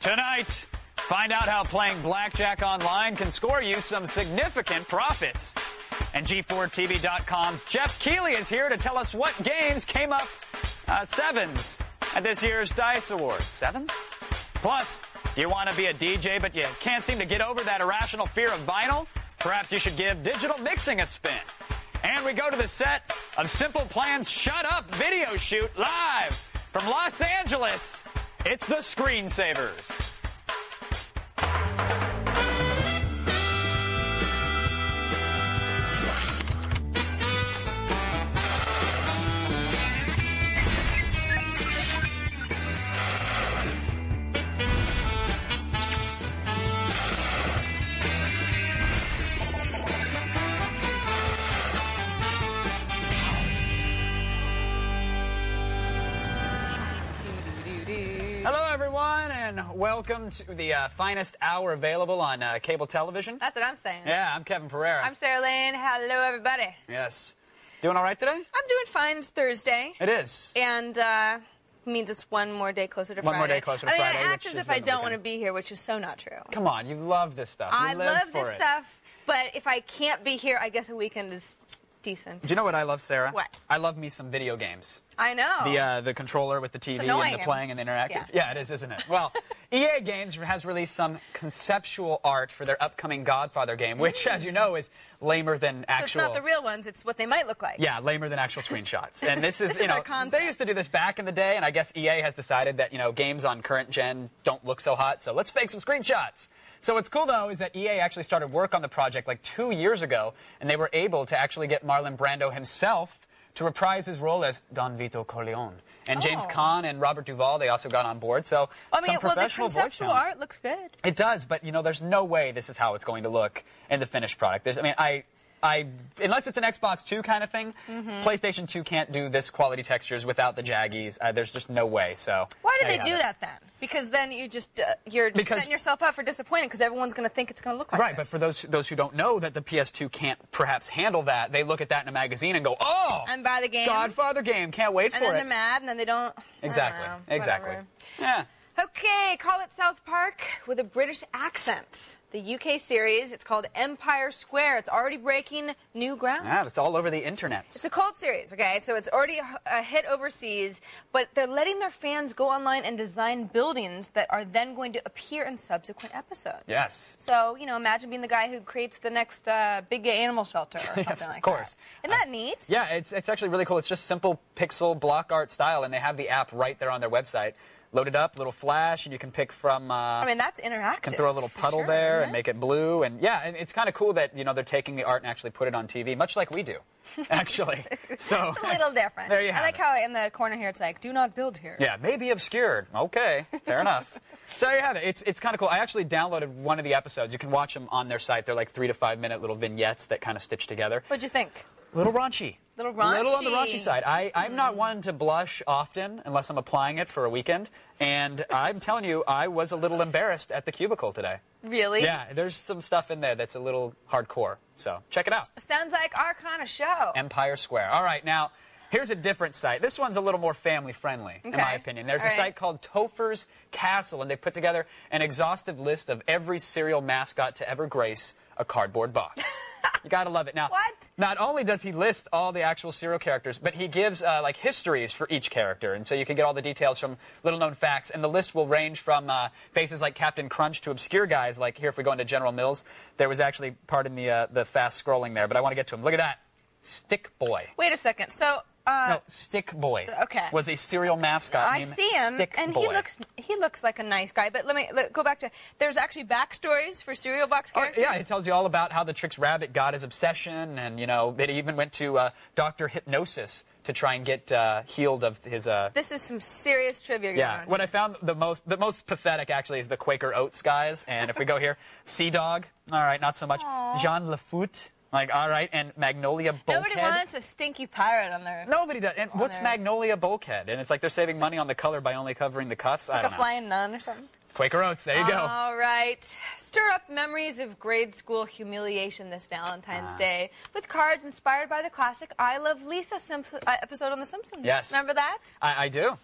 Tonight, find out how playing blackjack online can score you some significant profits. And G4TV.com's Jeff Keighley is here to tell us what games came up sevens at this year's Dice Awards. Sevens? Plus, you want to be a DJ, but you can't seem to get over that irrational fear of vinyl? Perhaps you should give digital mixing a spin. And we go to the set of Simple Plan's Shut Up video shoot live from Los Angeles. It's the Screensavers. Welcome to the finest hour available on cable television. That's what I'm saying. Yeah, I'm Kevin Pereira. I'm Sarah Lane. Hello, everybody. Yes. Doing all right today? I'm doing fine. It's Thursday. It is. And means it's one more day closer to Friday. One more day closer to Friday. I act as if I don't want to be here, which is so not true. Come on, you love this stuff. I love this stuff, but if I can't be here, I guess a weekend is decent. Do you know what I love, Sarah? What? I love me some video games. I know. The controller with the TV and the playing and the interactive. Yeah, it is, isn't it? Well, EA Games has released some conceptual art for their upcoming Godfather game, which, as you know, is lamer than actual. So it's not the real ones; it's what they might look like. Yeah, lamer than actual screenshots. And this is, this is our concept. They used to do this back in the day, and I guess EA has decided that games on current gen don't look so hot, so let's fake some screenshots. So what's cool, though, is that EA actually started work on the project like 2 years ago, and they were able to actually get Marlon Brando himself to reprise his role as Don Vito Corleone. And James Caan and Robert Duvall, they also got on board. So some professional the conceptual art looks good. It does, but, there's no way this is how it's going to look in the finished product. Unless it's an Xbox 2 kind of thing, PlayStation 2 can't do this quality textures without the jaggies. There's just no way. So why did they do that then? Because then you're just setting yourself up for disappointment because everyone's going to think it's going to look like this. Right, but for those who don't know that the PS2 can't perhaps handle that, they look at that in a magazine and go, oh, and buy the game. Godfather game, can't wait for it. And then they're mad, and then they don't. Exactly. Whatever. Yeah. Okay, call it South Park with a British accent. The UK series, it's called Empire Square. It's already breaking new ground. Yeah, it's all over the internet. It's a cult series, okay? So it's already a hit overseas, but they're letting their fans go online and design buildings that are then going to appear in subsequent episodes. Yes. So, imagine being the guy who creates the next big gay animal shelter or something like that. Of course. Isn't that neat? Yeah, it's actually really cool. It's just simple pixel block art style, and they have the app right there on their website. Load it up, little flash, and you can pick from... that's interactive. You can throw a little puddle there and make it blue. And yeah, and it's kind of cool that, they're taking the art and actually put it on TV, much like we do, actually. So it's a little different. There you have I like how in the corner here it's like, do not build here. Yeah, maybe obscured. Okay, fair enough. So there you have it. It's kind of cool. I actually downloaded one of the episodes. You can watch them on their site. They're like 3 to 5 minute little vignettes that kind of stitch together. What'd you think? Little raunchy. Little raunchy. Little on the raunchy side. I'm not one to blush often unless I'm applying it for a weekend. And I'm telling you, I was a little embarrassed at the cubicle today. Really? Yeah, there's some stuff in there that's a little hardcore. So check it out. Sounds like our kind of show. Empire Square. All right, now, here's a different site. This one's a little more family-friendly, in my opinion. There's a site called Topher's Castle, and they put together an exhaustive list of every serial mascot to ever grace a cardboard box. You gotta love it. Now, not only does he list all the actual serial characters, but he gives like histories for each character, and so you can get all the details from little-known facts. And the list will range from faces like Captain Crunch to obscure guys like here. If we go into General Mills, there was actually pardon the fast scrolling there, but I want to get to him. Look at that, Stick Boy. Wait a second. So. No, Stick Boy was a serial mascot named see him, Stick and Boy. he looks like a nice guy. But let me go back to, there's actually backstories for cereal box characters. Yeah, he tells you all about how the Trix Rabbit got his obsession, and that he even went to Dr. Hypnosis to try and get healed of his... This is some serious trivia going on. What I found the most pathetic, actually, is the Quaker Oats guys. And if we go here, Sea Dog, all right, not so much. Jean Lafoot. Like, all right, and Magnolia Bulkhead. Nobody wants a stinky pirate on their... Nobody does. And what's Magnolia Bulkhead? And it's like they're saving money on the color by only covering the cuffs? Like I don't know. a flying nun or something? Quaker Oats, there you go. All right. Stir up memories of grade school humiliation this Valentine's Day with cards inspired by the classic I Love Lisa episode on The Simpsons. Yes. Remember that? I do.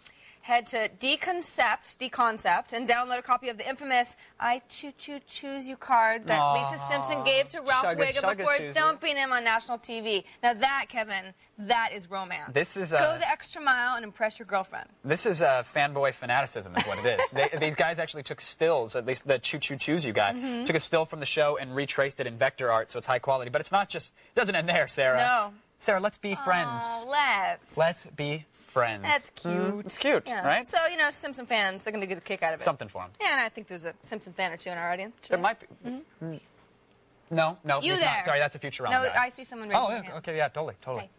head to Deconcept, and download a copy of the infamous I Choose You card that Lisa Simpson gave to Ralph Wiggum before dumping him on national TV. Now that, Kevin, that is romance. This is Go the extra mile and impress your girlfriend. This is fanboy fanaticism is what it is. These guys actually took stills, at least the Choose You guy, took a still from the show and retraced it in vector art, so it's high quality. But it's not just, it doesn't end there, Sarah. No. Sarah, let's be friends. Let's be friends. That's cute. It's cute, right? So, you know, Simpson fans, they're going to get a kick out of it. Something for them. Yeah, and I think there's a Simpson fan or two in our audience. There might be. No, You there's there. not. Sorry, that's a Futurama No, guy. I see someone raising their hand. Okay, yeah, totally. Okay.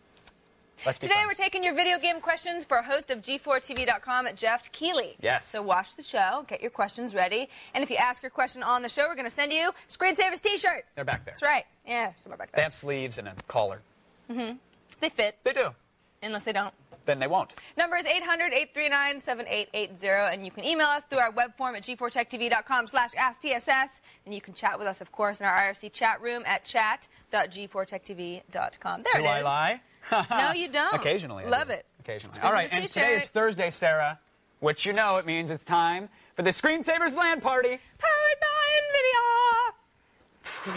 Let's be Today friends. we're taking your video game questions for host of G4TV.com, Jeff Keighley. Yes. So watch the show, get your questions ready, and if you ask your question on the show, we're going to send you Screensavers t-shirt. They're back there. That's right. Yeah, somewhere back They there. have sleeves and a collar. They fit. They do. Unless they don't. Then they won't. Number is 800-839-7880, and you can email us through our web form at g4techtv.com/asktss, and you can chat with us, of course, in our IRC chat room at chat.g4techtv.com. There it is. Do I lie? No, you don't. Occasionally. Love it. Occasionally. All right, and today is Thursday, Sarah, which you know it means it's time for the Screensavers LAN party. Powered by NVIDIA.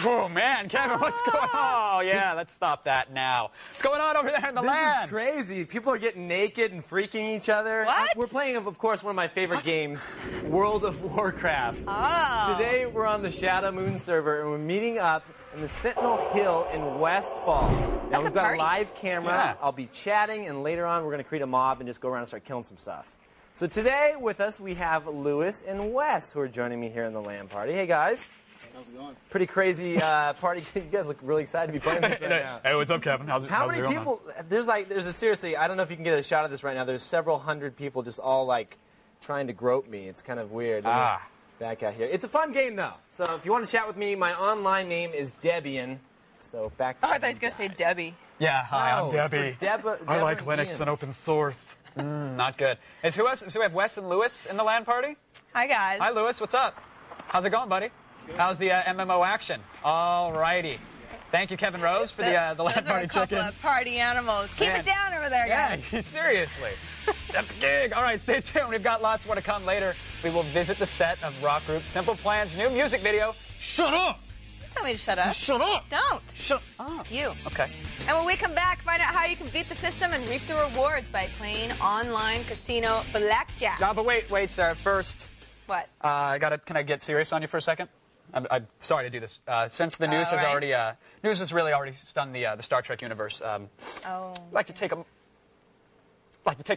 Oh, man, Kevin, what's going on? Oh, yeah, let's stop that now. What's going on over there in the LAN? This is crazy. People are getting naked and freaking each other. What? We're playing, of course, one of my favorite games, World of Warcraft. Oh. Today, we're on the Shadow Moon server, and we're meeting up in the Sentinel Hill in Westfall. Now, we've got a live camera. Yeah. I'll be chatting, and later on, we're going to create a mob and just go around and start killing some stuff. So today, with us, we have Lewis and Wes, who are joining me here in the LAN party. Hey, guys. How's it going? Pretty crazy party. You guys look really excited to be playing this right now. Hey, what's up, Kevin? How many people? There's a seriously. I don't know if you can get a shot of this right now. There's several hundred people just all like trying to grope me. It's kind of weird. Back out here. It's a fun game though. So if you want to chat with me, my online name is Debian. So back. Oh, I thought he was going to say Debbie. Yeah, hi, I'm No, Debbie. I like Linux and open source. Not good. Is who else? So we have Wes and Lewis in the LAN party. Hi, guys. Hi, Lewis. What's up? How's it going, buddy? How's the MMO action? All righty. Thank you, Kevin Rose, for the LAN Those are party a couple chicken. of party animals. Keep it down over there, guys. Yeah, seriously. That's the gig. All right, stay tuned. We've got lots more to come later. We will visit the set of rock group Simple Plan's new music video. Shut up! Don't tell me to shut up. Shut up! Don't. Shut up. You. Okay. And when we come back, find out how you can beat the system and reap the rewards by playing online casino blackjack. No, but wait, Sarah. First, What? Can I get serious on you for a second? I'm sorry to do this. Since the news has right. already, news has really already stunned the Star Trek universe. I'd like to take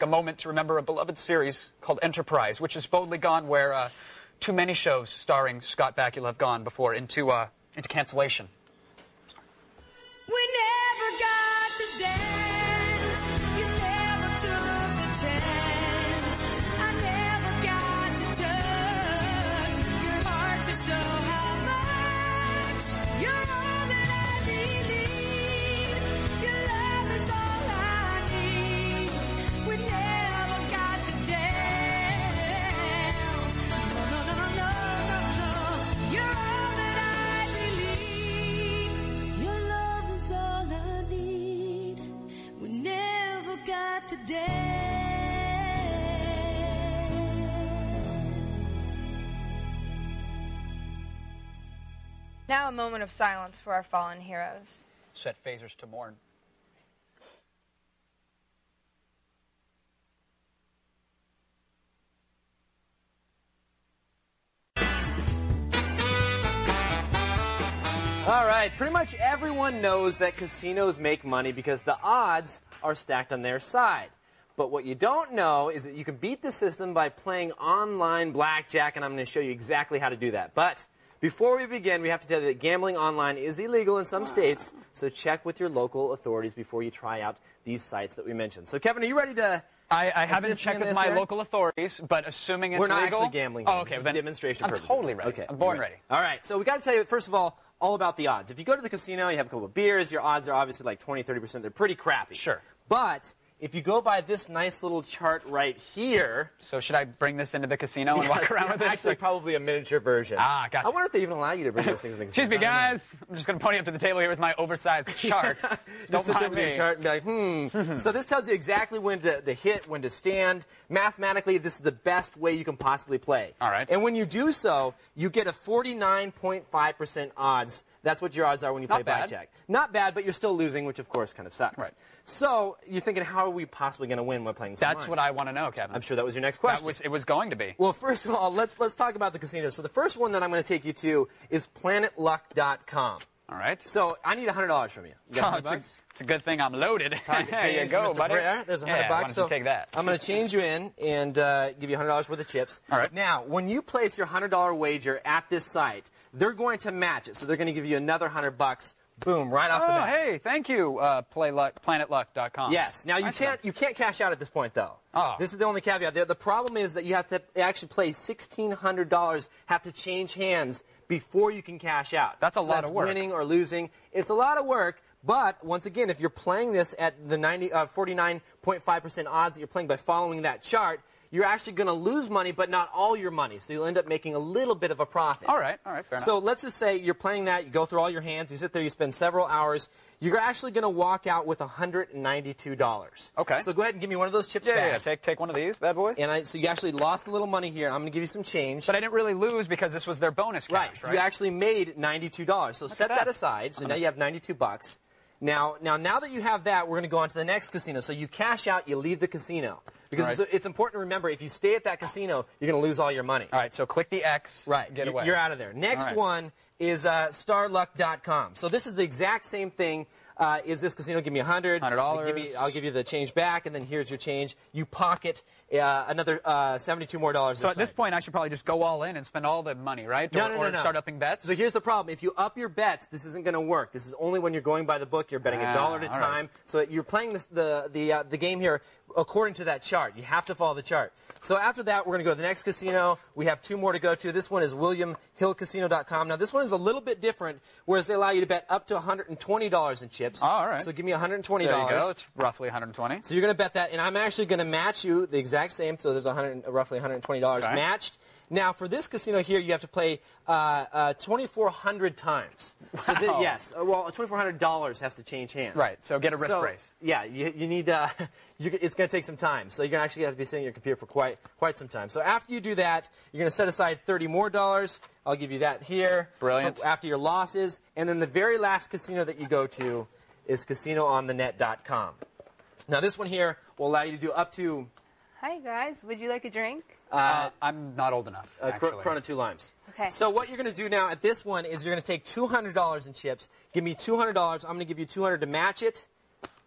a moment to remember a beloved series called Enterprise, which has boldly gone where too many shows starring Scott Bakula have gone before into cancellation. We never got the dance. You never took the chance. I never got to touch your heart to show how much you're all that I need. Your love is all I need. We never got to dance. No. You're all that I believe. Your love is all I need. We never got to dance. Now a moment of silence for our fallen heroes. Set phasers to mourn. All right, pretty much everyone knows that casinos make money because the odds are stacked on their side. But what you don't know is that you can beat the system by playing online blackjack, and I'm going to show you exactly how to do that. But before we begin, we have to tell you that gambling online is illegal in some states, so check with your local authorities before you try out these sites that we mentioned. So, Kevin, are you ready to I haven't assist me checked in with this my here? local authorities, but assuming it's We're not legal. actually gambling. Oh, okay. This is Then demonstration I'm purposes. totally ready. Okay, I'm born you're ready. All right, so we got to tell you, first of all about the odds. If you go to the casino, you have a couple of beers, your odds are obviously like 20, 30%. They're pretty crappy. Sure. But if you go by this nice little chart right here... So should I bring this into the casino and walk around with it? Actually, probably a miniature version. Ah, gotcha. I wonder if they even allow you to bring those things in the casino. Excuse me, guys. I'm just going to pony up to the table here with my oversized chart. Don't sit there mind with your me. chart and be like, So this tells you exactly when to hit, when to stand. Mathematically, this is the best way you can possibly play. All right. And when you do so, you get a 49.5% odds. That's what your odds are when you play blackjack. Not bad, but you're still losing, which of course kind of sucks. Right. So you're thinking, how are we possibly going to win when playing this That's online? what I want to know, Kevin. I'm sure that was your next question. It was going to be. Well, first of all, let's talk about the casino. So the first one that I'm going to take you to is planetluck.com. All right. So I need $100 from you. You got $100 bucks? It's a good thing I'm loaded. There you go, Mr. buddy. Brer. There's $100 yeah, bucks. So take that. I'm going to change you in and give you $100 worth of chips. All right. Now, when you place your $100 wager at this site, they're going to match it. So they're going to give you another $100 bucks. Boom! Right off the bat. Hey, thank you, planetluck.com. Yes. Now you can't cash out at this point though. Oh. This is the only caveat. The problem is that you have to actually play $1,600. Have to change hands before you can cash out. That's a lot of work. Winning or losing. It's a lot of work. But once again, if you're playing this at the 49.5% odds that you're playing by following that chart, you're actually going to lose money, but not all your money. So you'll end up making a little bit of a profit. All right, fair enough. So let's just say you're playing that, you go through all your hands, you sit there, you spend several hours. You're actually going to walk out with $192. Okay. So go ahead and give me one of those chips back. Yeah, take one of these bad boys. And so you actually lost a little money here. I'm going to give you some change. But I didn't really lose because this was their bonus cash, right? So you actually made $92. So set that aside. So now you have $92. Now that you have that, we're going to go on to the next casino. So you cash out, you leave the casino. Because it's important to remember, if you stay at that casino, you're going to lose all your money. All right, so click the X. Right. Get away. You're out of there. Next one is starluck.com. So this is the exact same thing. Is this casino? Give me $100. I'll give you the change back, and then here's your change. You pocket another $72 more. So at this point, I should probably just go all in and spend all the money, right? No. Start upping bets? So here's the problem. If you up your bets, this isn't going to work. This is only when you're going by the book. You're betting $1 at a time. Right. So you're playing the game here according to that chart. You have to follow the chart. So after that, we're going to go to the next casino. We have 2 more to go to. This one is WilliamHillCasino.com. Now, this one is a little bit different, whereas they allow you to bet up to $120 in chips. All right. So give me $120. There you go. It's roughly $120. So you're going to bet that, and I'm actually going to match you the exact same. So there's roughly $120 matched. Now, for this casino here, you have to play 2,400 times. Wow. So yes, well, $2,400 has to change hands. Right, so get a wrist brace. Yeah, you need, it's going to take some time. So you're going to actually have to be sitting at your computer for quite some time. So after you do that, you're going to set aside $30 more. I'll give you that here. Brilliant. After your losses. And then the very last casino that you go to is casinoonthenet.com. Now, this one here will allow you to do up to... Hi, guys. Would you like a drink? I'm not old enough, actually. Corona 2 limes. Okay. So what you're going to do now at this one is you're going to take $200 in chips. Give me $200. I'm going to give you $200 to match it.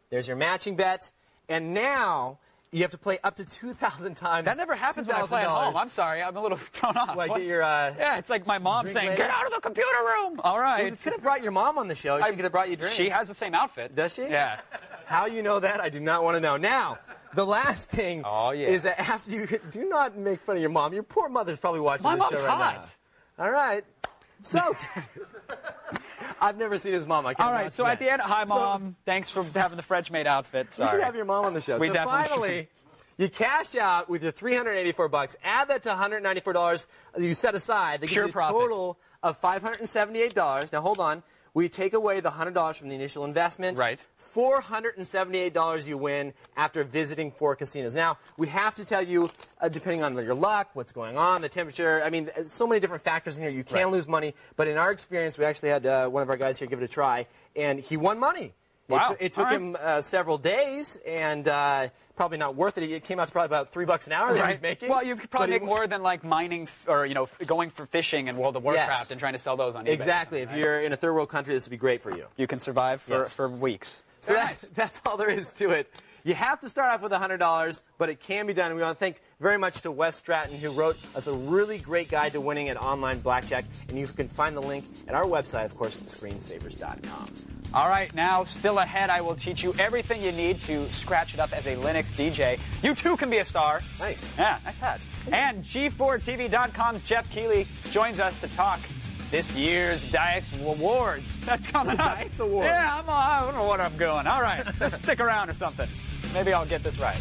There's your matching bet. And now you have to play up to 2,000 times. That never happens when I play at home. I'm sorry. I'm a little thrown off. Like get your, yeah, it's like my mom saying, later? get out of the computer room. All right. Well, you could have brought your mom on the show. She could have brought you drinks. She has the same outfit. Does she? Yeah. How you know that, I do not want to know. Now, the last thing is that after you... Do not make fun of your mom. Your poor mother's probably watching this show right now. All right. So, I've never seen his mom. I can't. All right. So at the end, hi, Mom. Thanks for having the French maid outfit. Sorry. You should have your mom on the show. We so definitely finally, you cash out with your $384. Add that to $194 you set aside. That gives you a total of $578. Now, hold on. We take away the $100 from the initial investment. Right. $478 you win after visiting 4 casinos. Now, we have to tell you, depending on your luck, what's going on, the temperature, I mean, so many different factors in here. You can lose money. But in our experience, we actually had one of our guys here give it a try, and he won money. Wow. It took him several days, and probably not worth it. It came out to probably about $3 an hour that he was making. Well, you could probably make more than like mining or going for fishing in World of Warcraft and trying to sell those on eBay. Exactly. If you're in a third world country, this would be great for you. You can survive for weeks. So that's all there is to it. You have to start off with $100, but it can be done. And we want to thank very much to Wes Stratton, who wrote us a really great guide to winning at online blackjack. And you can find the link at our website, of course, at screensavers.com. All right, now, still ahead, I will teach you everything you need to scratch it up as a Linux DJ. You, too, can be a star. Nice. Yeah, nice hat. And G4TV.com's Jeff Keighley joins us to talk this year's Dice Awards. That's coming up. Dice Awards. Yeah, I don't know what I'm doing. All right, let's stick around or something. Maybe I'll get this right.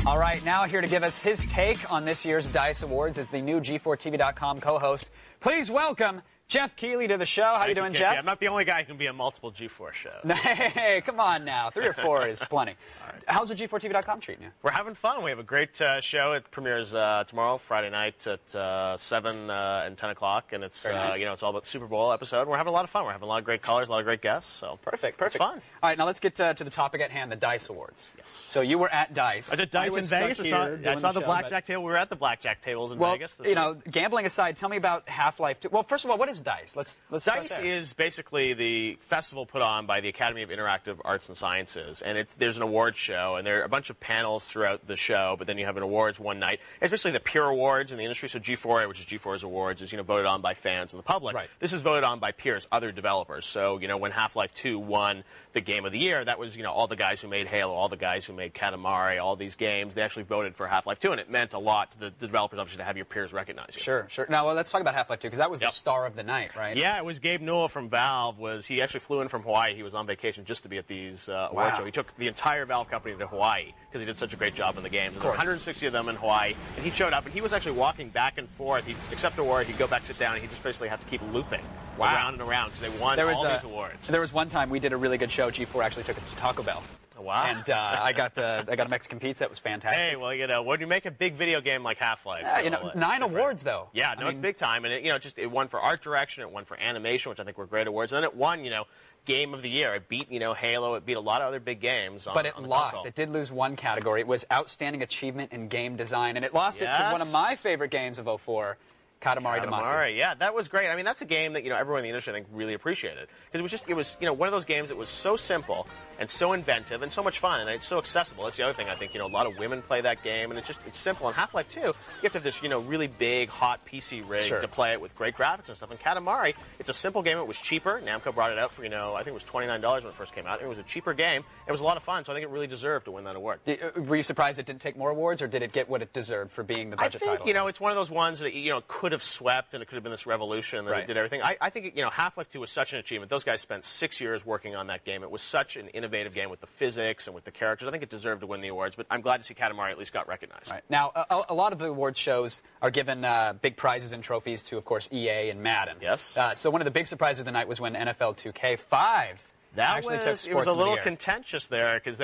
All right, now here to give us his take on this year's DICE Awards is the new G4TV.com co-host. Please welcome Jeff Keighley to the show. How you doing, Jeff? I'm not the only guy who can be a multiple G4 show. Hey, come on now. 3 or 4 is plenty. Right. How's the G4TV.com treating you? We're having fun. We have a great show. It premieres tomorrow, Friday night at 7 and 10 o'clock, and it's nice. it's all about the Super Bowl episode. We're having a lot of fun. We're having a lot of great callers, a lot of great guests. So perfect. It's fun. All right, now let's get to the topic at hand, the DICE Awards. Yes. So you were at DICE. I was at DICE in Vegas. I saw the blackjack table. We were at the blackjack tables in Vegas. Well, you know, gambling aside, tell me about Half-Life 2. Well, first of all, what is DICE? Let's DICE is basically the festival put on by the Academy of Interactive Arts and Sciences, and there's an awards show, and there are a bunch of panels throughout the show, but then you have an awards one night. It's basically the peer awards in the industry, so G4A, which is G4's awards, is voted on by fans and the public. Right. This is voted on by peers, other developers. So, when Half-Life 2 won the Game of the Year, that was, all the guys who made Halo, all the guys who made Katamari, all these games, they actually voted for Half-Life 2, and it meant a lot to the developers, obviously, to have your peers recognize you. Sure. Now, let's talk about Half-Life 2, because that was the star of the night, right? Yeah, it was Gabe Newell from Valve. He actually flew in from Hawaii. He was on vacation just to be at these award shows. He took the entire Valve company to Hawaii because he did such a great job in the game. There were 160 of them in Hawaii, and he showed up, and he was actually walking back and forth. He'd accept the award, he'd go back, sit down, and he'd just basically have to keep looping around and around because they won all these awards. There was one time we did a really good show. G4 actually took us to Taco Bell. Wow. And I got a Mexican pizza. It was fantastic. Hey, well, when you make a big video game like Half-Life, 9 awards though. Yeah, it's big time, and it won for art direction, it won for animation, which I think were great awards, and then it won, Game of the Year. It beat, Halo. It beat a lot of other big games. But it lost. Console. It did lose one category. It was Outstanding Achievement in Game Design, and it lost it to one of my favorite games of 2004. Katamari Damacy. Yeah, that was great. I mean, that's a game that everyone in the industry I think really appreciated because it was one of those games that was so simple and so inventive and so much fun and it's so accessible. That's the other thing I think a lot of women play that game and it's simple. And Half-Life 2, you have to have this really big hot PC rig to play it with great graphics and stuff. And Katamari, it's a simple game. It was cheaper. Namco brought it out for I think it was $29 when it first came out. It was a cheaper game. It was a lot of fun, so I think it really deserved to win that award. Were you surprised it didn't take more awards, or did it get what it deserved for being the budget title? I think it's one of those ones that could have swept and it could have been this revolution that it did everything. I think Half-Life 2 was such an achievement. Those guys spent 6 years working on that game. It was such an innovative game with the physics and with the characters. I think it deserved to win the awards, but I'm glad to see Katamari at least got recognized. Right. Now, a lot of the awards shows are given big prizes and trophies to, of course, EA and Madden. Yes. So one of the big surprises of the night was when NFL 2K5 it was a little contentious there because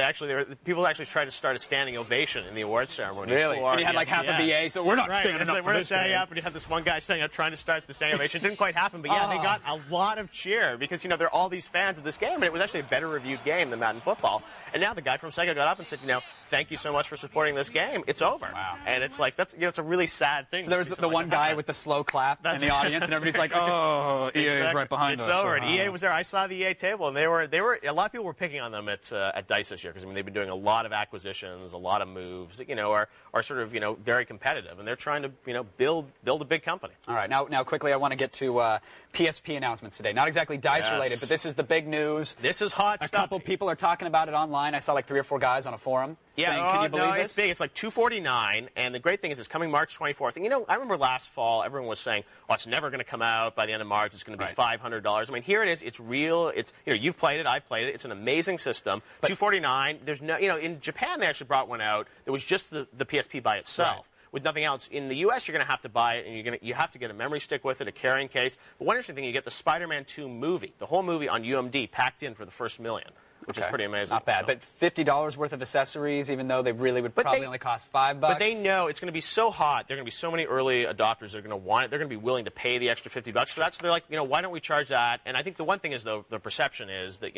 people actually tried to start a standing ovation in the awards ceremony. Really? And you had like half of EA, so we're not standing up for this game. And you had this one guy standing up trying to start the standing ovation. It didn't quite happen, but they got a lot of cheer because there are all these fans of this game, and it was actually a better reviewed game than Madden Football. And now the guy from Sega got up and said, thank you so much for supporting this game. It's over. Wow. And it's like it's a really sad thing. So there was the one guy with the slow clap in the audience, and everybody's like, "Oh, EA is right behind us." It's over. And EA was there. I saw the EA table, and they were a lot of people were picking on them at DICE this year because they've been doing a lot of acquisitions, a lot of moves that are sort of very competitive, and they're trying to build a big company. All right, now quickly, I want to get to PSP announcements today. Not exactly DICE related, but this is the big news. This is hot stuff. A couple people are talking about it online. I saw like 3 or 4 guys on a forum. Yeah, saying, can you believe this? It's big. It's like $249, and the great thing is it's coming March 24th. And I remember last fall, everyone was saying, "Oh, it's never going to come out by the end of March. It's going to be $500." I mean, here it is. It's real. It's you've played it. I've played it. It's an amazing system. But $249. There's no in Japan they actually brought one out that was just the PSP by itself. Right. With nothing else. In the U.S., you're going to have to buy it, and you have to get a memory stick with it, a carrying case. But one interesting thing, you get the Spider-Man 2 movie, the whole movie on UMD, packed in for the first $1 million. Which is pretty amazing. Not bad, but $50 worth of accessories, even though they really would probably only cost $5. But they know it's going to be so hot. There are going to be so many early adopters that are going to want it. They're going to be willing to pay the extra $50 for that. So they're like, why don't we charge that? And I think the one thing is, though, the perception is that,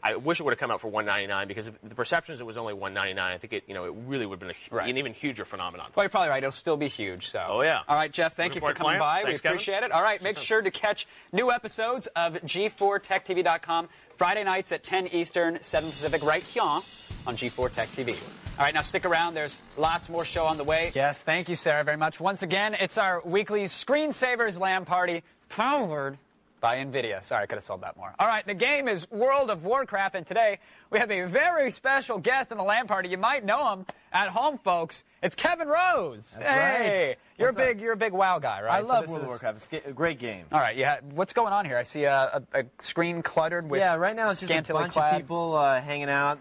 I wish it would have come out for $199 because if the perception is it was only $199, I think it really would have been an even huger phenomenon. Well, you're probably right. It'll still be huge. So. Oh yeah. All right, Jeff. Thank you for coming by. We appreciate it. All right, make sure to catch new episodes of G4TechTV.com. Friday nights at 10 Eastern, 7 Pacific, right here on G4 Tech TV. All right, now stick around. There's lots more show on the way. Yes, thank you, Sarah, very much. Once again, it's our weekly Screensavers LAN party, powered By NVIDIA. Sorry, I could have sold that more. All right, the game is World of Warcraft, and today we have a very special guest in the LAN party. You might know him at home, folks. It's Kevin Rose. That's hey. right. You're a big WoW guy, right? I love World of Warcraft. It's a great game. All right, yeah. What's going on here? I see a screen cluttered with right now it's just a bunch clad of people hanging out.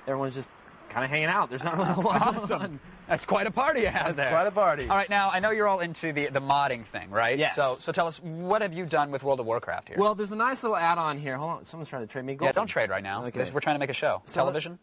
Everyone's just kind of hanging out. There's not really a lot going on. That's quite a party you have there. That's quite a party. All right, now, I know you're all into the modding thing, right? Yes. So tell us, what have you done with World of Warcraft here? Well, there's a nice little add-on here. Hold on, someone's trying to trade me gold. Yeah, don't trade right now. Okay. We're trying to make a show. Television?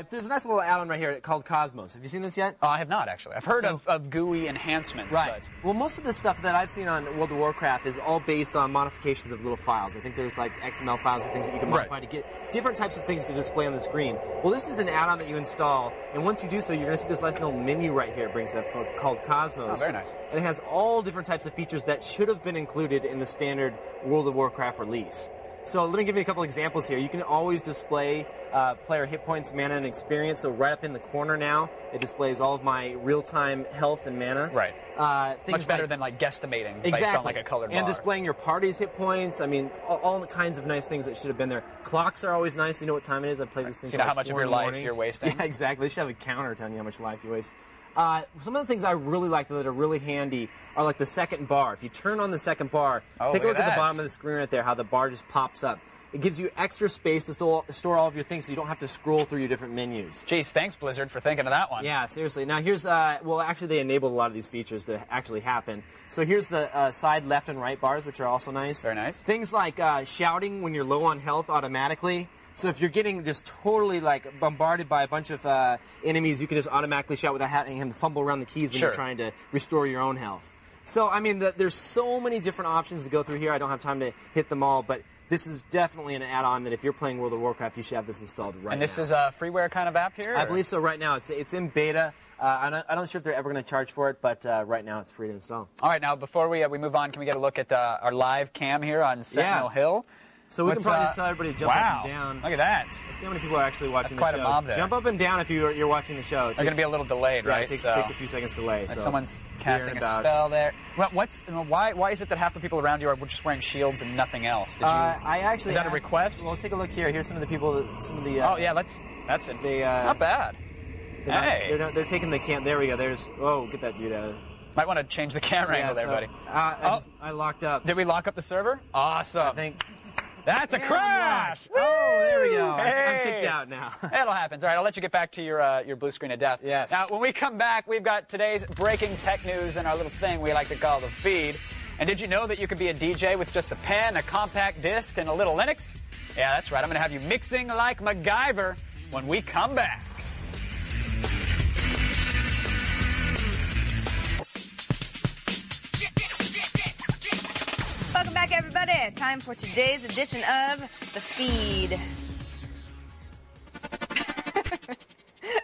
There's a nice little add-on right here called Cosmos. Have you seen this yet? Oh, I have not, actually. I've heard of GUI enhancements. Right. But... Well, most of the stuff that I've seen on World of Warcraft is all based on modifications of little files. I think there's like XML files and things that you can modify to get different types of things to display on the screen. Well, this is an add-on that you install, and once you do so, you're going to see this nice little menu right here. It brings up called Cosmos. Oh, very nice. And it has all different types of features that should have been included in the standard World of Warcraft release. So let me give you a couple examples here. You can always display player hit points, mana, and experience. So right up in the corner now, it displays all of my real-time health and mana. Right. Much better than like guesstimating based on like a colored bar. And displaying your party's hit points. I mean, all the kinds of nice things that should have been there. Clocks are always nice. You know what time it is. I've played this thing. So you know how much of your life you're wasting. Yeah, exactly. They should have a counter telling you how much life you waste. Some of the things I really like that are really handy are like the second bar. If you turn on the second bar, take a look at the bottom of the screen right there, how the bar just pops up. It gives you extra space to store all of your things so you don't have to scroll through your different menus. Geez, thanks, Blizzard, for thinking of that one. Yeah, seriously. Now here's, well, actually they enabled a lot of these features to actually happen. So here's the side left and right bars, which are also nice. Very nice. Things like shouting when you're low on health automatically. So if you're getting just totally like bombarded by a bunch of enemies, you can just automatically shout without having him fumble around the keys when you're trying to restore your own health. So, I mean, there's so many different options to go through here. I don't have time to hit them all, but this is definitely an add-on that if you're playing World of Warcraft, you should have this installed right now. And this is a freeware kind of app here? I believe so right now. It's in beta. I'm not sure if they're ever going to charge for it, but right now it's free to install. All right, now before we move on, can we get a look at our live cam here on Sentinel Hill? So we can probably just tell everybody to jump up and down. Look at that. Let's see how many people are actually watching the show. That's quite a mob there. Jump up and down if you're watching the show. They're going to be a little delayed, right? It takes a few seconds delay. So someone's casting a spell there. Well, why is it that half the people around you are just wearing shields and nothing else? Did you, I actually is that a request? Well, take a look here. Here's some of the people. Oh yeah, that's it. Not bad. They're taking the cam. There we go. Get that dude out. Might want to change the camera angle there, buddy. I locked up. Did we lock up the server? Awesome. I think. That's a crash! Oh, there we go. Hey. I'm kicked out now. That'll happen. All right, I'll let you get back to your blue screen of death. Yes. Now, when we come back, we've got today's breaking tech news and our little thing we like to call the feed. And did you know that you could be a DJ with just a pen, a compact disc, and a little Linux? Yeah, that's right. I'm going to have you mixing like MacGyver when we come back. Welcome back, everybody. Time for today's edition of The Feed.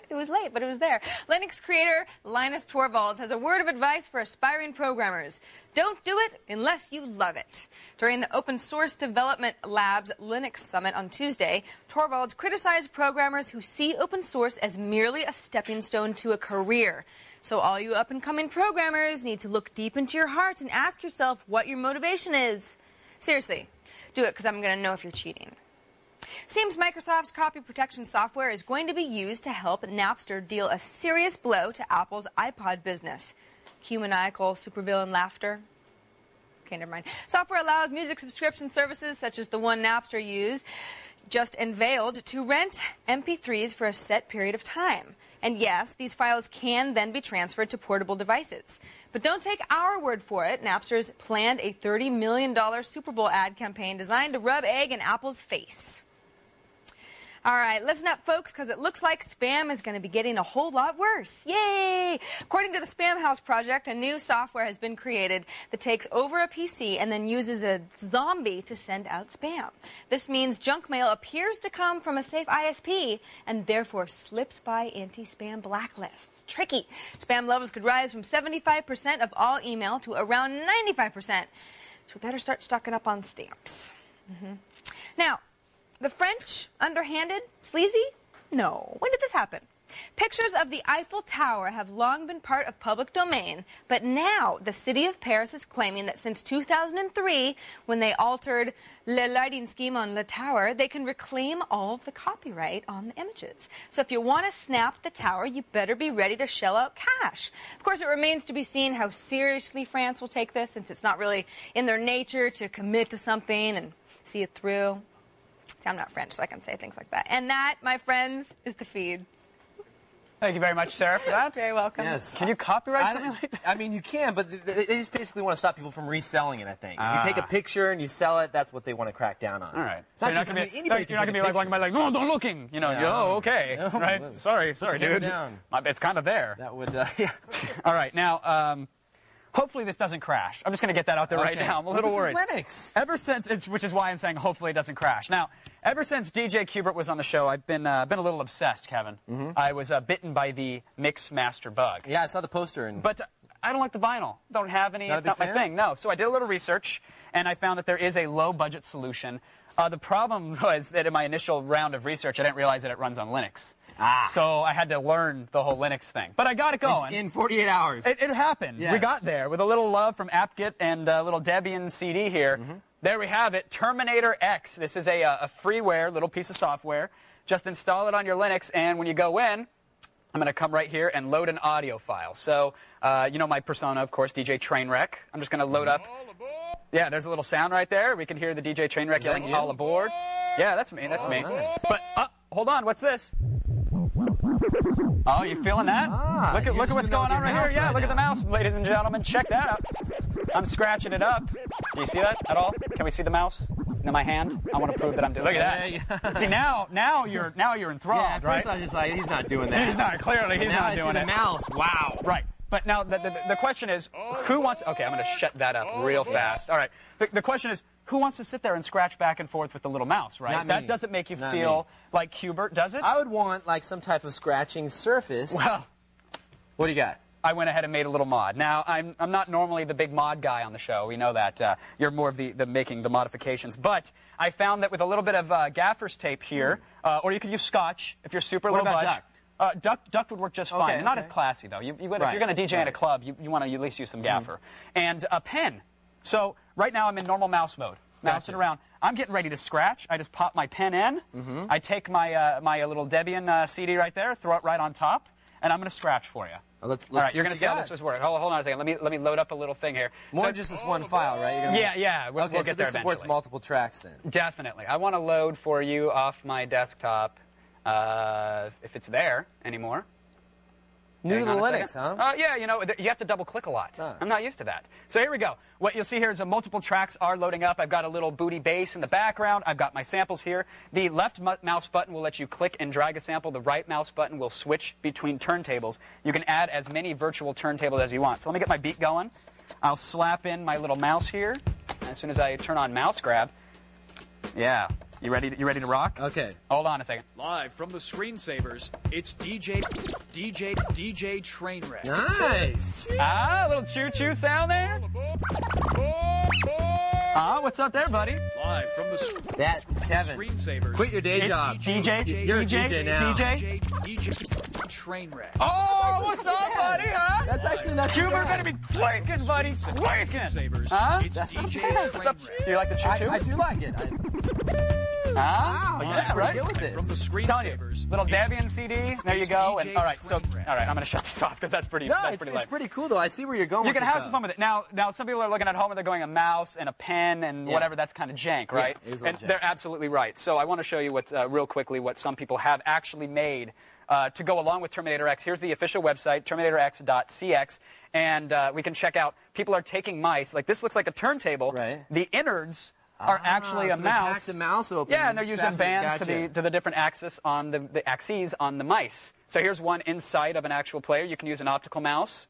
It was late, but it was there. Linux creator Linus Torvalds has a word of advice for aspiring programmers. Don't do it unless you love it. During the Open Source Development Labs Linux Summit on Tuesday, Torvalds criticized programmers who see open source as merely a stepping stone to a career. So all you up-and-coming programmers need to look deep into your heart and ask yourself what your motivation is. Seriously, do it because I'm going to know if you're cheating. Seems Microsoft's copy protection software is going to be used to help Napster deal a serious blow to Apple's iPod business. Cue maniacal supervillain laughter. Okay, never mind. Software allows music subscription services such as the one Napster used, just unveiled, to rent MP3s for a set period of time. And yes, these files can then be transferred to portable devices. But don't take our word for it. Napster's planned a $30 million Super Bowl ad campaign designed to rub egg in Apple's face. All right, listen up, folks, because it looks like spam is going to be getting a whole lot worse. Yay! According to the Spam House Project, a new software has been created that takes over a PC and then uses a zombie to send out spam. This means junk mail appears to come from a safe ISP and therefore slips by anti-spam blacklists. Tricky. Spam levels could rise from 75% of all email to around 95%. So we better start stocking up on stamps. Now, the French, underhanded, sleazy? No. When did this happen? Pictures of the Eiffel Tower have long been part of public domain, but now the city of Paris is claiming that since 2003, when they altered the lighting scheme on the tower, they can reclaim all of the copyright on the images. So if you want to snap the tower, you better be ready to shell out cash. Of course, it remains to be seen how seriously France will take this, since it's not really in their nature to commit to something and see it through. See, I'm not French, so I can say things like that. And that, my friends, is the feed. Thank you very much, Sarah, for that. Very welcome. Yes. Can you copyright something like that? I mean, you can, but they just basically want to stop people from reselling it, I think. If you take a picture and you sell it, that's what they want to crack down on. All right. So you're not going to be like walking by like, no, don't looking. You know, oh, okay. No, right? Sorry, dude. Down. It's kind of there. That would, yeah. All right. Now, hopefully this doesn't crash. I'm just going to get that out there right now. I'm a little worried. This is Linux. Ever since, which is why I'm saying hopefully it doesn't crash. Now, ever since DJ Kubert was on the show, I've been a little obsessed, Kevin. I was bitten by the Mix Master bug. Yeah, I saw the poster. But I don't like the vinyl. Don't have any. It's not my thing. No. So I did a little research, and I found that there is a low-budget solution. The problem was that in my initial round of research, I didn't realize that it runs on Linux. So I had to learn the whole Linux thing. But I got it going. In 48 hours. It happened. Yes. We got there with a little love from AppGit and a little Debian CD here. There we have it, TerminatorX. This is a freeware little piece of software. Just install it on your Linux, and when you go in, I'm going to come right here and load an audio file. So, you know my persona, of course, DJ Trainwreck. I'm just going to load up. Yeah, there's a little sound right there. We can hear the DJ Trainwreck yelling, all aboard. Yeah, that's me. That's me. Nice. But, hold on. What's this? Oh, you feeling that? Look at what's going on right here. Yeah, look at the mouse, ladies and gentlemen. Check that out. I'm scratching it up. Do you see that at all? Can we see the mouse? In my hand? I want to prove that I'm doing. Look at that. See, now you're enthralled, Yeah, at first I was just like, he's not doing that. He's not, clearly he's not doing it. Now I see the mouse. Wow. Right. But now the question is, who wants... Okay, I'm going to shut that up real fast. All right. The question is, who wants to sit there and scratch back and forth with the little mouse, right? Not That me. doesn't make you Not feel me. like Kubert, does it? I would want, like, some type of scratching surface. Well... What do you got? I went ahead and made a little mod. Now, I'm not normally the big mod guy on the show. We know that. You're more of the making the modifications. But I found that with a little bit of gaffer's tape here, or you could use Scotch if you're super low budget. Duct would work just fine. Okay, Not as classy, though. If you're going to DJ in a club, you want to at least use some gaffer. And a pen. So right now I'm in normal mouse mode. Bouncing around. I'm getting ready to scratch. I just pop my pen in. I take my my little Debian CD right there, throw it right on top, and I'm going to scratch for you. Let's All right, see you're what going to see how this was working. Hold on a second. Let me load up a little thing here. More So- just this one file, right? Yeah. We'll Okay, get so there this supports eventually. multiple tracks then. Definitely. I want to load for you off my desktop, if it's there anymore. New to the Hang on a Linux, second. huh? Yeah, you know, you have to double-click a lot. I'm not used to that. So here we go. What you'll see here is multiple tracks are loading up. I've got a little booty bass in the background. I've got my samples here. The left mouse button will let you click and drag a sample. The right mouse button will switch between turntables. You can add as many virtual turntables as you want. So let me get my beat going. I'll slap in my little mouse here. As soon as I turn on mouse grab. Yeah. You ready to rock? Okay. Hold on a second. Live from the screensavers, it's DJ Trainwreck. Nice. A little choo-choo sound there. What's up there, buddy? Live from the That, Kevin, screensavers. quit your day job. DJ. You're a DJ now. DJ. DJ Trainwreck. Oh, what's up, buddy? Huh? That's actually not too Cuber bad. gonna be quaking, buddy. Quaking. Screensavers, Huh? it's That's not DJ bad. What's up? Trainwreck. Do you like the choo-choo? I do like it. Huh? Wow, Yeah, you're right? good with From the this. Telling you, screensavers. little it's Debian CD. There you go. And DJ all right, Trainwreck. I'm gonna shut this off because that's pretty. No, that's it's pretty lame. pretty cool, though. I see where you're going You with can it, have though. some fun with it. Now some people are looking at home and they're going a mouse and a pen and whatever. That's kind of jank, right? it is a And little jank. they're absolutely right. So I want to show you what's real quickly what some people have actually made to go along with Terminator X. Here's the official website, TerminatorX.cx, and we can check out. People are taking mice. Like this looks like a turntable. Right. The innards are actually a so they've mouse. hacked the mouse open Yeah, and they're using strapped it- bands gotcha. to the different axes on the axes on the mice. So here's one inside of an actual player. You can use an optical mouse.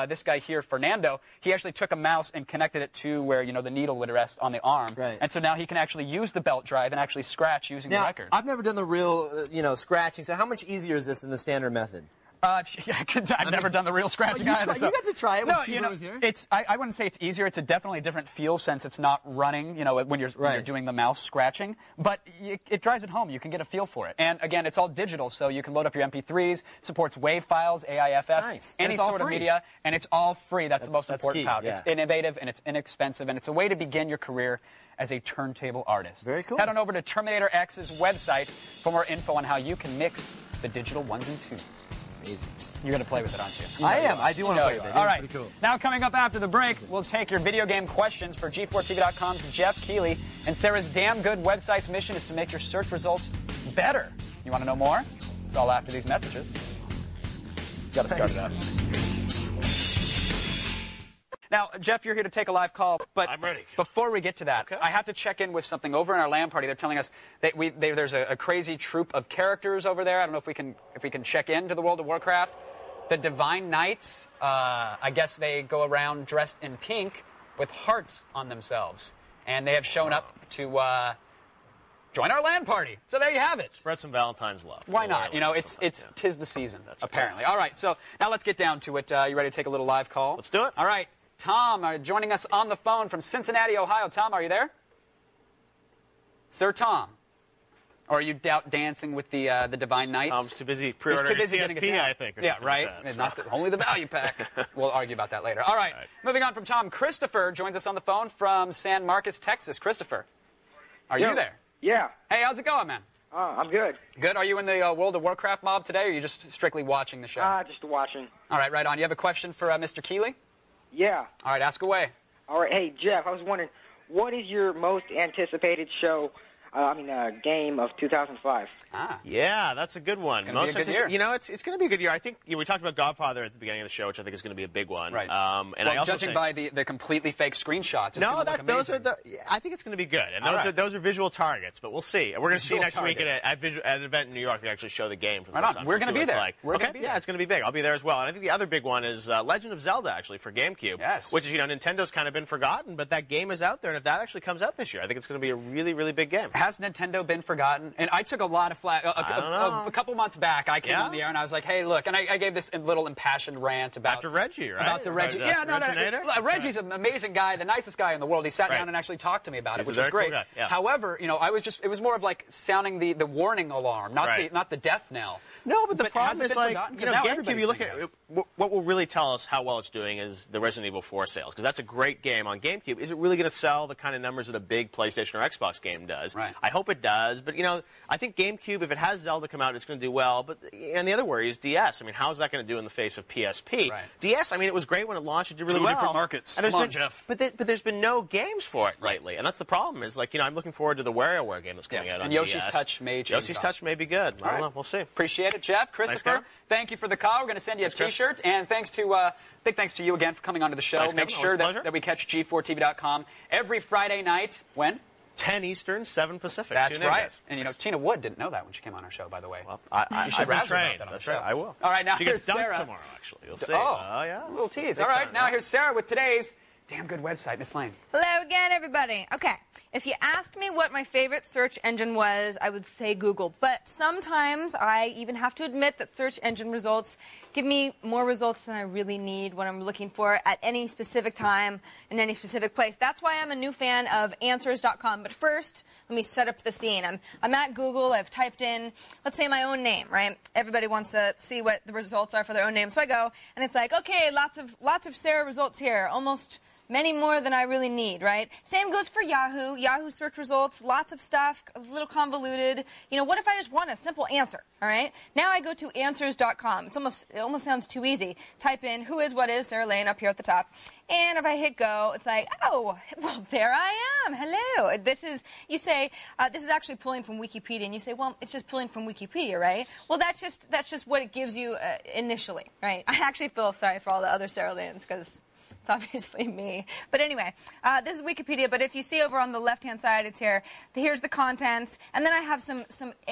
This guy here, Fernando, he actually took a mouse and connected it to where the needle would rest on the arm. Right. And so now he can actually use the belt drive and actually scratch using the Now, record. I've never done the real, scratching, so how much easier is this than the standard method? I've never done the real scratching either. You got to try it when Chibo was here. I wouldn't say it's easier. It's a definitely different feel since it's not running, when you're doing the mouse scratching. But it drives it home. You can get a feel for it. And again, it's all digital, so you can load up your MP3s, supports WAV files, AIFF, any sort of media, and it's all free. That's the most important part. It's innovative, and it's inexpensive, and it's a way to begin your career as a turntable artist. Very cool. Head on over to TerminatorX's website for more info on how you can mix the digital ones and twos. Amazing. You're going to play with it, aren't you? I am. I do want to play with it. All right. Pretty cool. Now, coming up after the break, we'll take your video game questions for G4TV.com's Jeff Keighley. And Sarah's Damn Good website's mission is to make your search results better. You want to know more? It's all after these messages. Got to start it out. Now, Jeff, you're here to take a live call, but I'm ready. Before we get to that, I have to check in with something. Over in our LAN party, they're telling us that there's a crazy troop of characters over there. I don't know if we can check into the World of Warcraft. The Divine Knights, I guess they go around dressed in pink with hearts on themselves, and they have shown up to join our LAN party. So there you have it. Spread some Valentine's love. Why not? Tis the season, apparently. All right, so now let's get down to it. You ready to take a little live call? Let's do it. All right. Tom joining us on the phone from Cincinnati, Ohio. Tom, are you there? Sir Tom. Or are you out dancing with the Divine Knights? Tom's too busy pre-ordering PSP, I think. Yeah, right. Like that, so. Only the value pack. We'll argue about that later. All right. Moving on from Tom, Christopher joins us on the phone from San Marcos, Texas. Christopher, are you there? Yeah. Hey, how's it going, man? I'm good. Good. Are you in the World of Warcraft mob today, or are you just strictly watching the show? Just watching. All right, right on. You have a question for Mr. Keighley? Yeah. All right, ask away. All right. Hey, Jeff, I was wondering, what is your most anticipated game of 2005? Yeah, that's a good one. It's going to be a good year. It's going to be a good year. I think we talked about Godfather at the beginning of the show, which I think is going to be a big one. Right. And I also judging by the completely fake screenshots, those are I think it's going to be good. And those are visual targets, but we'll see. We're going to see next week at an event in New York. They actually show the game for the first time. We're going to be there. Yeah, it's going to be big. I'll be there as well. And I think the other big one is Legend of Zelda, actually, for GameCube. Yes. Which is, Nintendo's kind of been forgotten, but that game is out there. And if that actually comes out this year, I think it's going to be a really, really big game. Has Nintendo been forgotten? And I took a lot of flack. A couple months back, I came on the air and I was like, hey, look, and I gave this little impassioned rant about... After Reggie, right? About the Reggie. Reggie's an amazing guy, the nicest guy in the world. He sat down and actually talked to me about it, which was great. Cool guy. Yeah. However, it was more of like sounding the warning alarm, not the death knell. No, but the problem is GameCube, you look at what will really tell us how well it's doing is the Resident Evil 4 sales, because that's a great game on GameCube. Is it really going to sell the kind of numbers that a big PlayStation or Xbox game does? Right. I hope it does, but I think GameCube, if it has Zelda come out, it's going to do well. But and the other worry is DS. I mean, how is that going to do in the face of PSP? Right. DS, I mean, it was great when it launched. It did really well. Two different markets. Come on, Jeff. But there's been no games for it lately, and that's the problem. Is I'm looking forward to the WarioWare game that's coming out on DS. And Yoshi's Touch may change. Yoshi's Touch may be good. I don't know. We'll see. Appreciate it, Jeff. Christopher, thank you for the call. We're going to send you a T-shirt, and big thanks to you again for coming onto the show. Thanks, Make sure that we catch G4TV.com every Friday night. When? 10 Eastern, 7 Pacific. That's right. And Tina Wood didn't know that when she came on our show, by the way. Well, I should train. That's right. I will. All right, now she here's gets Sarah. Tomorrow, actually. You'll see. Oh, yeah. A little tease. All right, now here's Sarah with today's Damn Good website. Miss Lane. Hello again, everybody. Okay, if you asked me what my favorite search engine was, I would say Google. But sometimes I even have to admit that search engine results give me more results than I really need when I'm looking for at any specific time in any specific place. That's why I'm a new fan of Answers.com. But first, let me set up the scene. I'm at Google. I've typed in, let's say, my own name, right? Everybody wants to see what the results are for their own name. So I go, and it's like, okay, lots of Sarah results here. Almost many more than I really need, right? Same goes for Yahoo. Yahoo search results, lots of stuff, a little convoluted. What if I just want a simple answer, all right? Now I go to Answers.com. It almost sounds too easy. Type in who is, what is, Sarah Lane up here at the top. And if I hit go, it's like, oh, well, there I am. Hello. You say, this is actually pulling from Wikipedia. And you say, well, it's just pulling from Wikipedia, right? Well, that's just what it gives you initially, right? I actually feel sorry for all the other Sarah Lanes because It's obviously me. But anyway, this is Wikipedia, but if you see over on the left-hand side, it's here. Here's the contents, and then I have some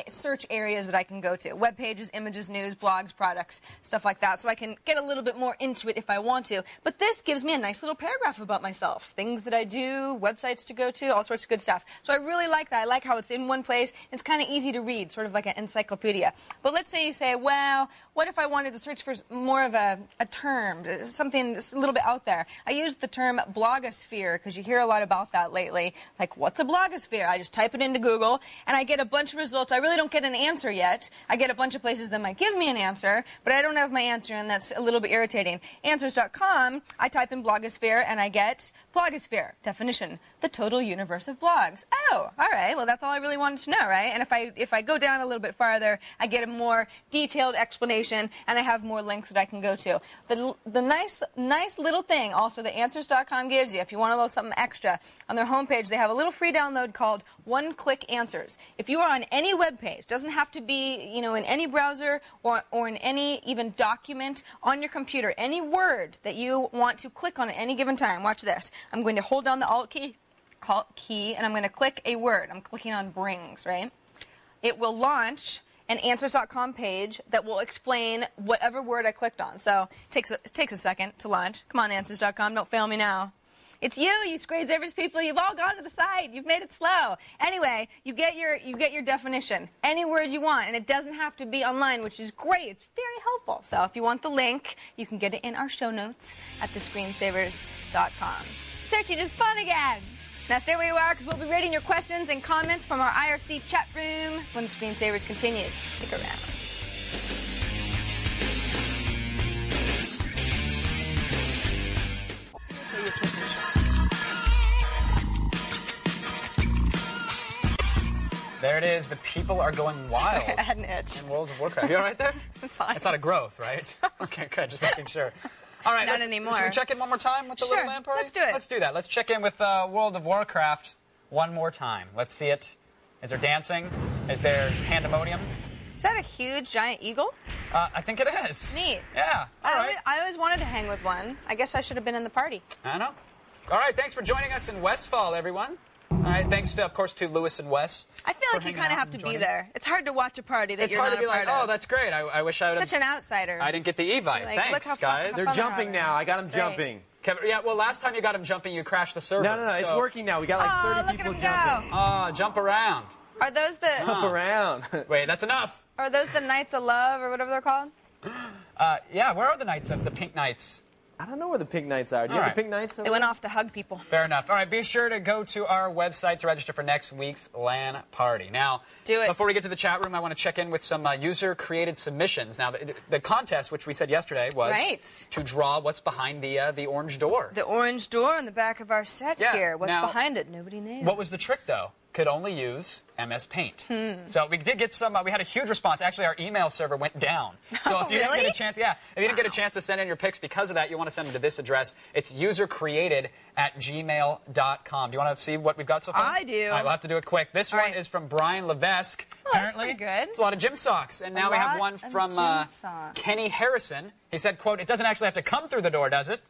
search areas that I can go to. Web pages, images, news, blogs, products, stuff like that, so I can get a little bit more into it if I want to. But this gives me a nice little paragraph about myself. Things that I do, websites to go to, all sorts of good stuff. So I really like that. I like how it's in one place. It's kind of easy to read, sort of like an encyclopedia. But let's say you say, well, what if I wanted to search for more of a term, something that's a little bit out there? I use the term blogosphere because you hear a lot about that lately. Like, what's a blogosphere? I just type it into Google, and I get a bunch of results. I really don't get an answer yet. I get a bunch of places that might give me an answer, but I don't have my answer, and that's a little bit irritating. Answers.com, I type in blogosphere, and I get blogosphere. Definition, the total universe of blogs. Oh, all right. Well, that's all I really wanted to know, right? And if I go down a little bit farther, I get a more detailed explanation, and I have more links that I can go to. The nice little thing also that Answers.com gives you, if you want a little something extra, on their homepage they have a little free download called One-Click Answers. If you are on any web page, doesn't have to be, you know, in any browser or in any even document on your computer, any word that you want to click on at any given time. Watch this. I'm going to hold down the Alt key, and I'm going to click a word. I'm clicking on brings, right? It will launch an Answers.com page that will explain whatever word I clicked on. So it takes a second to launch. Come on, Answers.com, don't fail me now. It's you Screen Savers people. You've all gone to the site. You've made it slow. Anyway, you get your definition, any word you want, and it doesn't have to be online, which is great. It's very helpful. So if you want the link, you can get it in our show notes at thescreensavers.com. Searching is fun again. Now stay where you are, because we'll be reading your questions and comments from our IRC chat room when the Screensavers continues. Stick around. So you're kissing There it is. The people are going wild. Sorry, I had an itch. In World of Warcraft. You all right there? I'm fine. It's not a growth, right? Okay, good. Just making sure. All right, not anymore. Should we check in one more time with the Little LAN Party? Let's do it. Let's do that. Let's check in with World of Warcraft one more time. Let's see it. Is there dancing? Is there pandemonium? Is that a huge, giant eagle? I think it is. Neat. Yeah. All right. I always wanted to hang with one. I guess I should have been in the party. I know. All right, thanks for joining us in Westfall, everyone. All right, thanks, of course, to Lewis and Wes. I feel like you kind of have to be there. It's hard to watch a party that it's you're hard not to be a part like, of. oh, that's great. I wish I would have... Such an outsider. I didn't get the Evite. Like, Thanks, guys. They're jumping now. I got them jumping. Kevin, yeah, well, last time you got them jumping, you crashed the server. No, it's working now. We got like 30 people jumping. Oh, jump around. Are those the... Jump around. Wait, that's enough. Are those the Knights of Love or whatever they're called? Yeah, where are the Knights of the Pink Knights? I don't know where the Pink Knights are. Do you have the Pink Knights? They went off to hug people. Fair enough. All right, be sure to go to our website to register for next week's LAN party. Now, before we get to the chat room, I want to check in with some user-created submissions. Now, the contest, which we said yesterday, was to draw what's behind the orange door. The orange door on the back of our set here. What's behind it? Nobody knows. What was the trick, though? Could only use MS Paint. So we did get some, we had a huge response. Actually, our email server went down. So if you didn't get a chance, if you didn't get a chance to send in your pics because of that, you want to send them to this address. It's usercreated@gmail.com. Do you want to see what we've got so far? I do. All right, we'll have to do it quick. This one is from Brian Levesque. Apparently, that's pretty good. It's a lot of gym socks. And now we have one from Kenny Harrison. He said, quote, "It doesn't actually have to come through the door, does it?"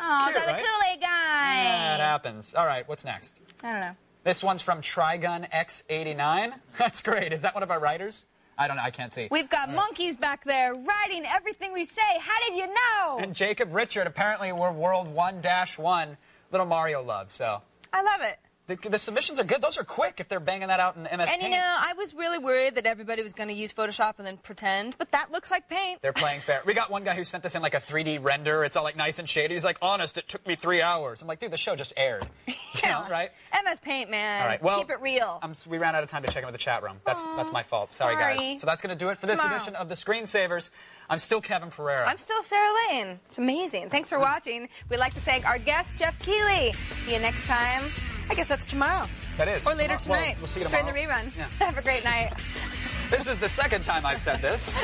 Oh, that's the Kool-Aid guy. Yeah, it happens. All right, what's next? I don't know. This one's from Trigun X89. That's great. Is that one of our writers? I don't know. I can't see. We've got monkeys back there writing everything we say. How did you know? And Jacob Richard. Apparently, we're World 1-1. Little Mario love. So I love it. The submissions are good. Those are quick if they're banging that out in MS Paint. And, you know, I was really worried that everybody was going to use Photoshop and then pretend, but that looks like Paint. They're playing fair. We got one guy who sent us in like a 3D render. It's all like nice and shady. He's like, honest, it took me 3 hours. I'm like, dude, the show just aired. You know, right? MS Paint, man. All right, well, keep it real. We ran out of time to check in with the chat room. That's my fault. Sorry, guys. So that's going to do it for this edition of the Screensavers. I'm still Kevin Pereira. I'm still Sarah Lane. It's amazing. Thanks for watching. We'd like to thank our guest, Jeff Keighley. See you next time. I guess that's tomorrow. That is. Or later tonight. Well, we'll see you tomorrow. During the rerun. Yeah. Have a great night. This is the second time I've said this.